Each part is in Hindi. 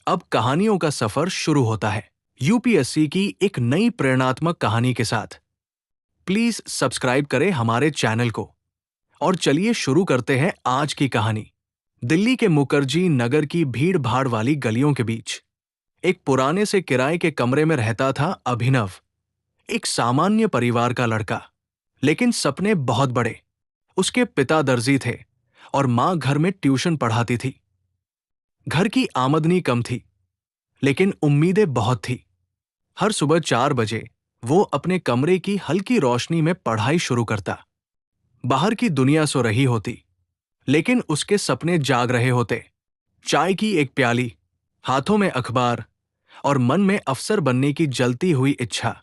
अब कहानियों का सफर शुरू होता है, यूपीएससी की एक नई प्रेरणात्मक कहानी के साथ। प्लीज सब्सक्राइब करें हमारे चैनल को और चलिए शुरू करते हैं आज की कहानी। दिल्ली के मुखर्जी नगर की भीड़ भाड़ वाली गलियों के बीच एक पुराने से किराए के कमरे में रहता था अभिनव। एक सामान्य परिवार का लड़का, लेकिन सपने बहुत बड़े। उसके पिता दर्जी थे और मां घर में ट्यूशन पढ़ाती थी। घर की आमदनी कम थी, लेकिन उम्मीदें बहुत थी। हर सुबह 4 बजे वो अपने कमरे की हल्की रोशनी में पढ़ाई शुरू करता। बाहर की दुनिया सो रही होती, लेकिन उसके सपने जाग रहे होते। चाय की एक प्याली, हाथों में अखबार और मन में अफसर बनने की जलती हुई इच्छा,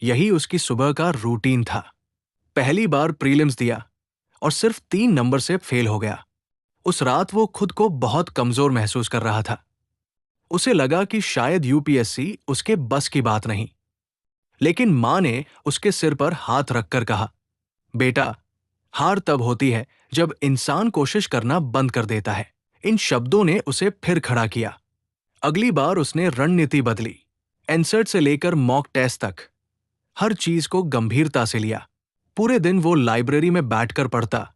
यही उसकी सुबह का रूटीन था। पहली बार प्रीलिम्स दिया और सिर्फ 3 नंबर से फेल हो गया। उस रात वो खुद को बहुत कमजोर महसूस कर रहा था। उसे लगा कि शायद यूपीएससी उसके बस की बात नहीं। लेकिन मां ने उसके सिर पर हाथ रखकर कहा, बेटा, हार तब होती है जब इंसान कोशिश करना बंद कर देता है। इन शब्दों ने उसे फिर खड़ा किया। अगली बार उसने रणनीति बदली। एंसर्ट से लेकर मॉक टेस्ट तक हर चीज को गंभीरता से लिया। पूरे दिन वो लाइब्रेरी में बैठकर पढ़ता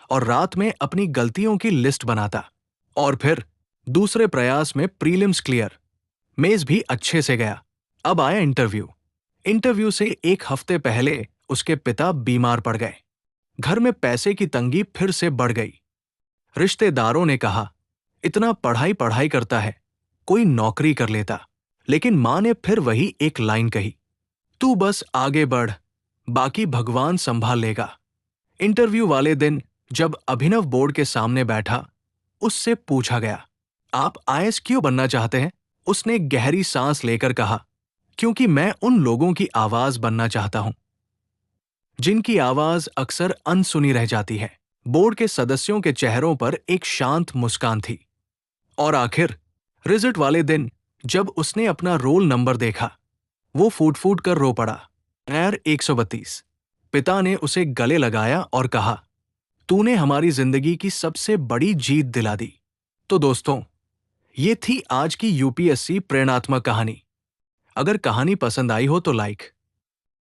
और रात में अपनी गलतियों की लिस्ट बनाता। और फिर दूसरे प्रयास में प्रीलिम्स क्लियर, मेज भी अच्छे से गया। अब आया इंटरव्यू। इंटरव्यू से एक हफ्ते पहले उसके पिता बीमार पड़ गए। घर में पैसे की तंगी फिर से बढ़ गई। रिश्तेदारों ने कहा, इतना पढ़ाई पढ़ाई करता है, कोई नौकरी कर लेता। लेकिन मां ने फिर वही एक लाइन कही, तू बस आगे बढ़, बाकी भगवान संभाल लेगा। इंटरव्यू वाले दिन जब अभिनव बोर्ड के सामने बैठा, उससे पूछा गया, आप आईएएस क्यों बनना चाहते हैं? उसने गहरी सांस लेकर कहा, क्योंकि मैं उन लोगों की आवाज बनना चाहता हूं जिनकी आवाज अक्सर अनसुनी रह जाती है। बोर्ड के सदस्यों के चेहरों पर एक शांत मुस्कान थी। और आखिर रिजल्ट वाले दिन जब उसने अपना रोल नंबर देखा, वो फूट फूट कर रो पड़ा। गैर 132। पिता ने उसे गले लगाया और कहा, तूने हमारी जिंदगी की सबसे बड़ी जीत दिला दी। तो दोस्तों, ये थी आज की यूपीएससी प्रेरणात्मक कहानी। अगर कहानी पसंद आई हो तो लाइक,